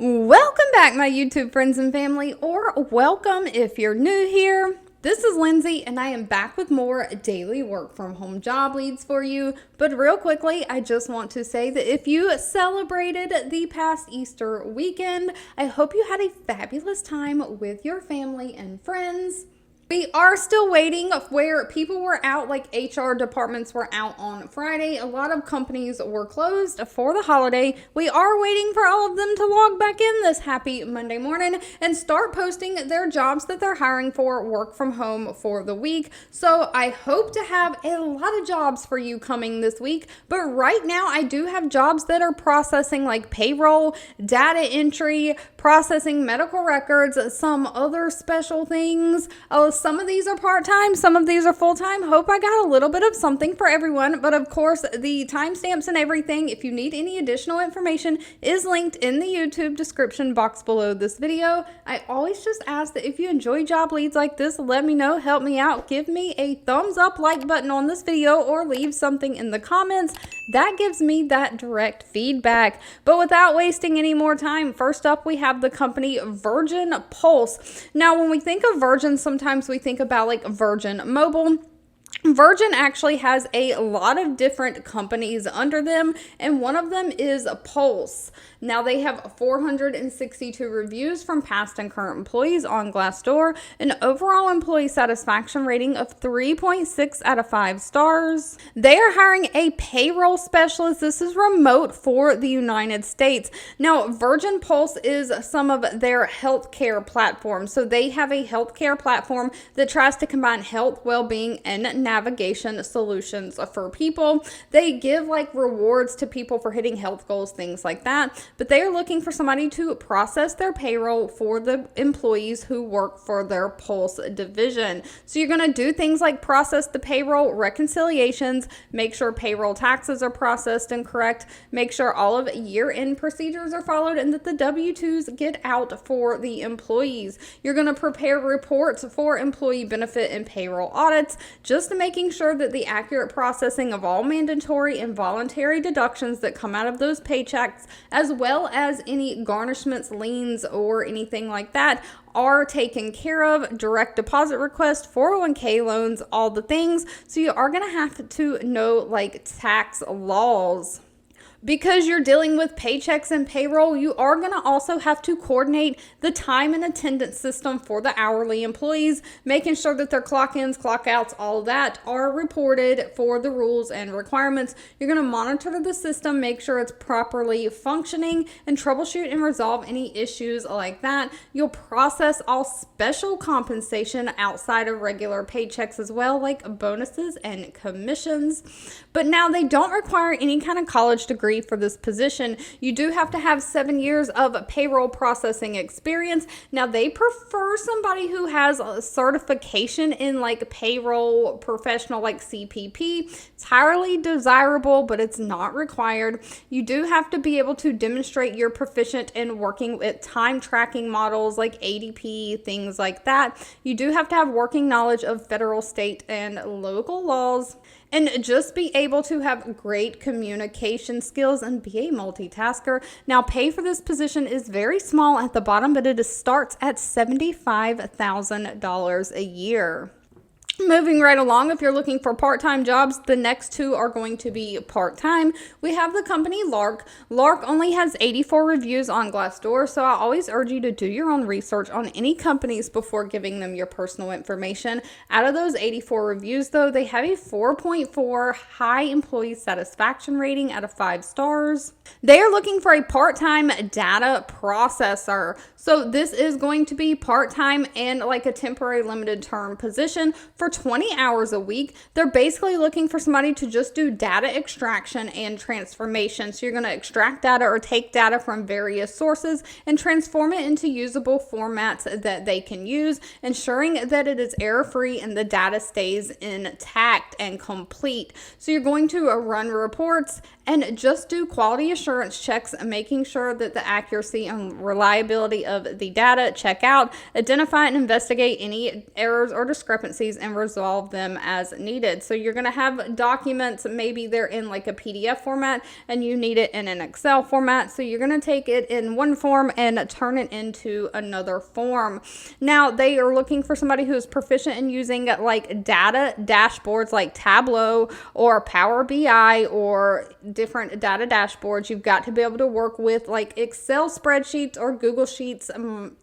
Welcome back, my YouTube friends and family, or welcome if you're new here. This is Lindsay, and I am back with more daily work from home job leads for you. But real quickly, I just want to say that if you celebrated the past Easter weekend, I hope you had a fabulous time with your family and friends. We are still waiting where people were out, like HR departments were out on Friday. A lot of companies were closed for the holiday. We are waiting for all of them to log back in this happy Monday morning and start posting their jobs that they're hiring for work from home for the week. So I hope to have a lot of jobs for you coming this week. But right now I do have jobs that are processing like payroll, data entry, processing medical records, some other special things. Some of these are part-time, some of these are full-time. Hope I got a little bit of something for everyone. But of course, the timestamps and everything, if you need any additional information, is linked in the YouTube description box below this video. I always just ask that if you enjoy job leads like this, let me know, help me out, give me a thumbs up, like button on this video, or leave something in the comments. That gives me that direct feedback. But without wasting any more time, first up we have the company Virgin Pulse. Now, when we think of Virgin, sometimes we think about like Virgin Mobile. Virgin actually has a lot of different companies under them, and one of them is Pulse. Now, they have 462 reviews from past and current employees on Glassdoor, an overall employee satisfaction rating of 3.6 out of 5 stars. They are hiring a payroll specialist. This is remote for the United States. Now, Virgin Pulse is some of their healthcare platforms. So they have a healthcare platform that tries to combine health, well-being, and navigation solutions for people. They give like rewards to people for hitting health goals, things like that. But they are looking for somebody to process their payroll for the employees who work for their Pulse division. So you're going to do things like process the payroll reconciliations, make sure payroll taxes are processed and correct, make sure all of year-end procedures are followed, and that the W-2s get out for the employees. You're going to prepare reports for employee benefit and payroll audits, just making sure that the accurate processing of all mandatory and voluntary deductions that come out of those paychecks, as well as any garnishments, liens, or anything like that, are taken care of. Direct deposit requests, 401k loans, all the things. So you are going to have to know like tax laws. Because you're dealing with paychecks and payroll, you are going to also have to coordinate the time and attendance system for the hourly employees, making sure that their clock ins, clock outs, all of that are reported for the rules and requirements. You're going to monitor the system, make sure it's properly functioning, and troubleshoot and resolve any issues like that. You'll process all special compensation outside of regular paychecks as well, like bonuses and commissions. But now they don't require any kind of college degree for this position. You do have to have 7 years of payroll processing experience. Now, they prefer somebody who has a certification in like payroll professional, like CPP. It's highly desirable, but it's not required. You do have to be able to demonstrate you're proficient in working with time tracking models like ADP, things like that. You do have to have working knowledge of federal, state, and local laws, and just be able to have great communication skills and be a multitasker. Now, pay for this position is very small at the bottom, but it starts at $75,000 a year. Moving right along, if you're looking for part-time jobs, the next two are going to be part-time. We have the company Lark. Lark only has 84 reviews on Glassdoor, so I always urge you to do your own research on any companies before giving them your personal information. Out of those 84 reviews, though, they have a 4.4 high employee satisfaction rating out of 5 stars. They are looking for a part-time data processor. So this is going to be part-time and like a temporary limited term position for 20 hours a week. They're basically looking for somebody to just do data extraction and transformation. So you're going to extract data or take data from various sources and transform it into usable formats that they can use, ensuring that it is error-free and the data stays intact and complete. So you're going to run reports, and just do quality assurance checks, making sure that the accuracy and reliability of the data check out, identify and investigate any errors or discrepancies, and resolve them as needed. So you're going to have documents, maybe they're in like a PDF format and you need it in an Excel format. So you're going to take it in one form and turn it into another form. Now, they are looking for somebody who is proficient in using like data dashboards like Tableau or Power BI or different data dashboards. You've got to be able to work with like Excel spreadsheets or Google Sheets,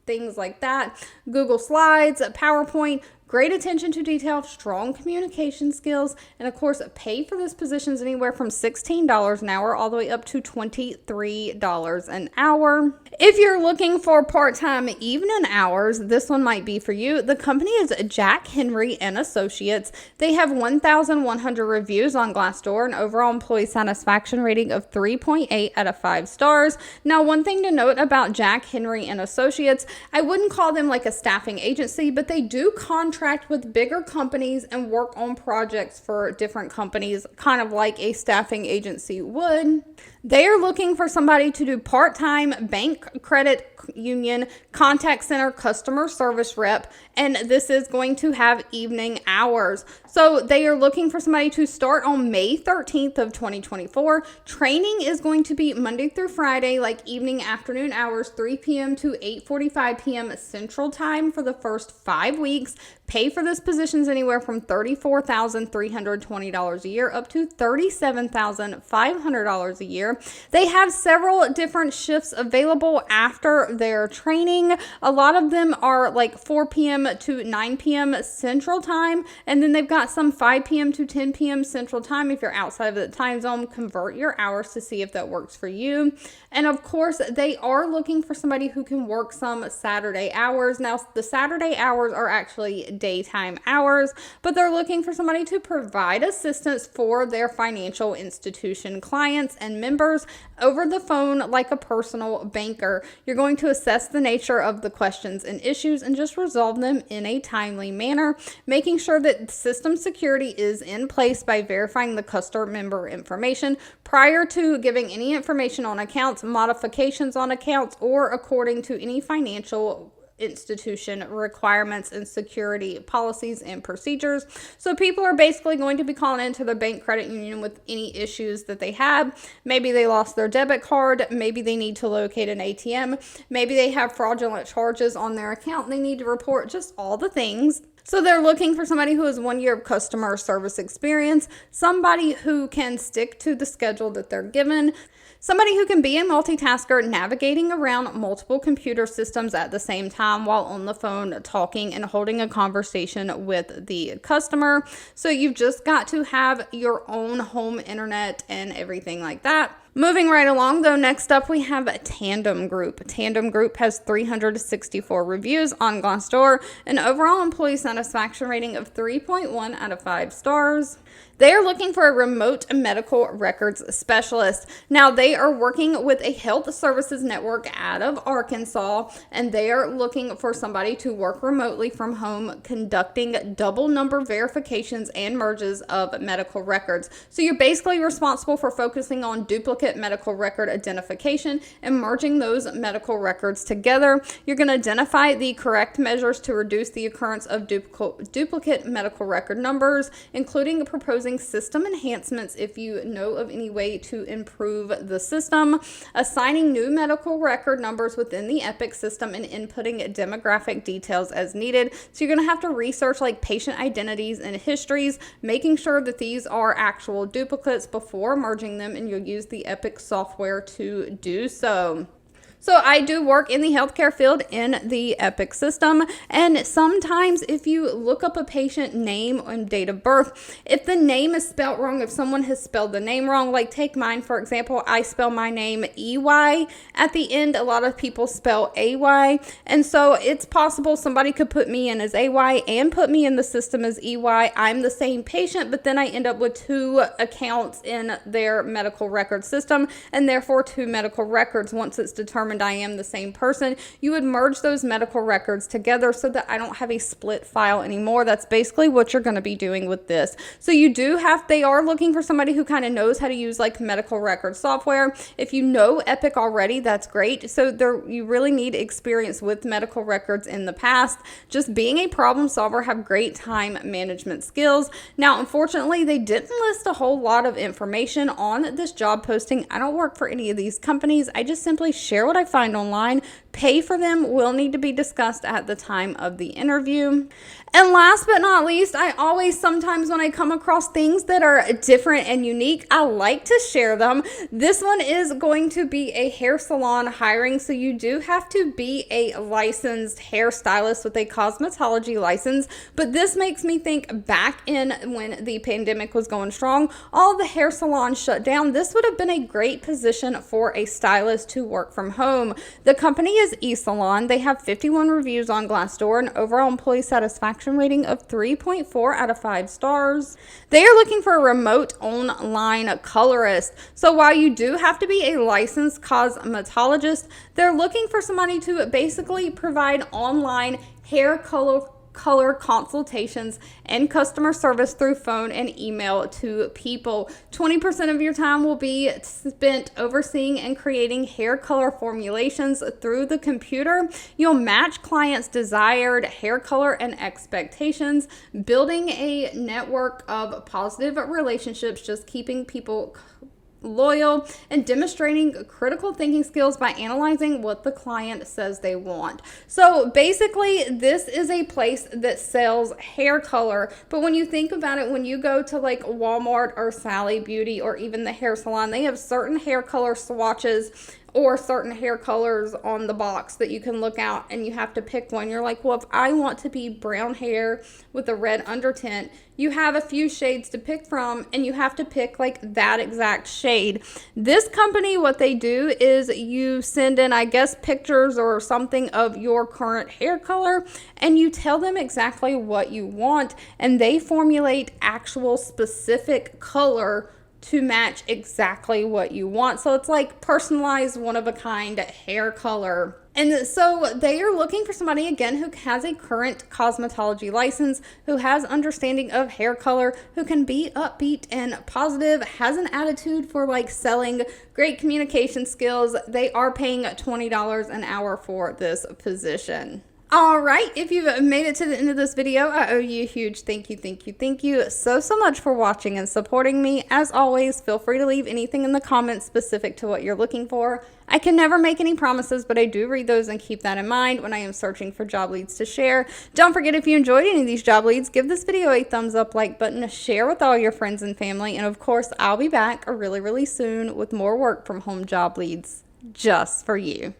things like that, Google Slides, PowerPoint. Great attention to detail, strong communication skills, and of course, pay for this positions anywhere from $16 an hour all the way up to $23 an hour. If you're looking for part-time evening hours, this one might be for you. The company is Jack Henry and Associates. They have 1,100 reviews on Glassdoor, an overall employee satisfaction rating of 3.8 out of 5 stars. Now, one thing to note about Jack Henry and Associates, I wouldn't call them like a staffing agency, but they do contract with bigger companies and work on projects for different companies, kind of like a staffing agency would. They are looking for somebody to do part-time bank, credit union, contact center, customer service rep, and this is going to have evening hours. So they are looking for somebody to start on May 13th of 2024. Training is going to be Monday through Friday, like evening, afternoon hours, 3 p.m. to 8:45 p.m. Central Time for the first 5 weeks. Pay for this position is anywhere from $34,320 a year up to $37,500 a year. They have several different shifts available after their training. A lot of them are like 4 p.m. to 9 p.m. Central Time, and then they've got some 5 p.m. to 10 p.m. Central Time. If you're outside of the time zone, convert your hours to see if that works for you. And of course, they are looking for somebody who can work some Saturday hours. Now, the Saturday hours are actually daytime hours, but they're looking for somebody to provide assistance for their financial institution clients and members over the phone like a personal banker. You're going to assess the nature of the questions and issues and just resolve them in a timely manner, making sure that system security is in place by verifying the customer member information prior to giving any information on accounts, modifications on accounts, or according to any financial institution requirements and security policies and procedures. So people are basically going to be calling into the bank credit union with any issues that they have. Maybe they lost their debit card. Maybe they need to locate an ATM. Maybe they have fraudulent charges on their account and they need to report, just all the things. So they're looking for somebody who has 1 year of customer service experience, somebody who can stick to the schedule that they're given, somebody who can be a multitasker, navigating around multiple computer systems at the same time while on the phone talking and holding a conversation with the customer. So you've just got to have your own home internet and everything like that. Moving right along, though, next up we have Tandym Group. Tandym Group has 364 reviews on Glassdoor, an overall employee satisfaction rating of 3.1 out of 5 stars. They are looking for a remote medical records specialist. Now, they are working with a health services network out of Arkansas, and they are looking for somebody to work remotely from home, conducting double number verifications and merges of medical records. So you're basically responsible for focusing on duplicate medical record identification and merging those medical records together. You're going to identify the correct measures to reduce the occurrence of duplicate medical record numbers, including proposing system enhancements if you know of any way to improve the system, assigning new medical record numbers within the Epic system, and inputting demographic details as needed. So you're going to have to research like patient identities and histories, making sure that these are actual duplicates before merging them, and you'll use the Epic software to do so. So I do work in the healthcare field in the Epic system, and sometimes if you look up a patient name and date of birth, if the name is spelled wrong, if someone has spelled the name wrong, like take mine for example, I spell my name EY at the end, a lot of people spell AY, and so it's possible somebody could put me in as AY and put me in the system as EY. I'm the same patient, but then I end up with two accounts in their medical record system, and therefore two medical records once it's determined determined I am the same person, you would merge those medical records together so that I don't have a split file anymore. That's basically what you're going to be doing with this. So they are looking for somebody who kind of knows how to use like medical record software. If you know Epic already, that's great. So you really need experience with medical records in the past. Just being a problem solver, have great time management skills. Now, unfortunately, they didn't list a whole lot of information on this job posting. I don't work for any of these companies. I just simply share what I find online. Pay for them will need to be discussed at the time of the interview. And last but not least, sometimes when I come across things that are different and unique, I like to share them. This one is going to be a hair salon hiring. So you do have to be a licensed hairstylist with a cosmetology license. But this makes me think back in when the pandemic was going strong, all the hair salons shut down. This would have been a great position for a stylist to work from home. The company is eSalon. They have 51 reviews on Glassdoor, an overall employee satisfaction rating of 3.4 out of 5 stars. They are looking for a remote online colorist. So while you do have to be a licensed cosmetologist, they're looking for somebody to basically provide online hair color consultations and customer service through phone and email to people. 20% of your time will be spent overseeing and creating hair color formulations through the computer. You'll match clients' desired hair color and expectations, building a network of positive relationships, just keeping people loyal, and demonstrating critical thinking skills by analyzing what the client says they want. So basically, this is a place that sells hair color. But when you think about it, when you go to like Walmart or Sally Beauty or even the hair salon, they have certain hair color swatches or certain hair colors on the box that you can look out and you have to pick one. You're like, well, if I want to be brown hair with a red undertint, you have a few shades to pick from and you have to pick like that exact shade. This company, what they do is you send in, I guess, pictures or something of your current hair color and you tell them exactly what you want and they formulate actual specific color to match exactly what you want. So it's like personalized, one-of-a-kind hair color. And so they are looking for somebody, again, who has a current cosmetology license, who has understanding of hair color, who can be upbeat and positive, has an attitude for like selling, great communication skills. They are paying $20 an hour for this position. All right, if you've made it to the end of this video, I owe you a huge thank you so much for watching and supporting me. As always, feel free to leave anything in the comments specific to what you're looking for. I can never make any promises, but I do read those and keep that in mind when I am searching for job leads to share. Don't forget, if you enjoyed any of these job leads, give this video a thumbs up, like button, share with all your friends and family, and of course, I'll be back really soon with more work from home job leads just for you.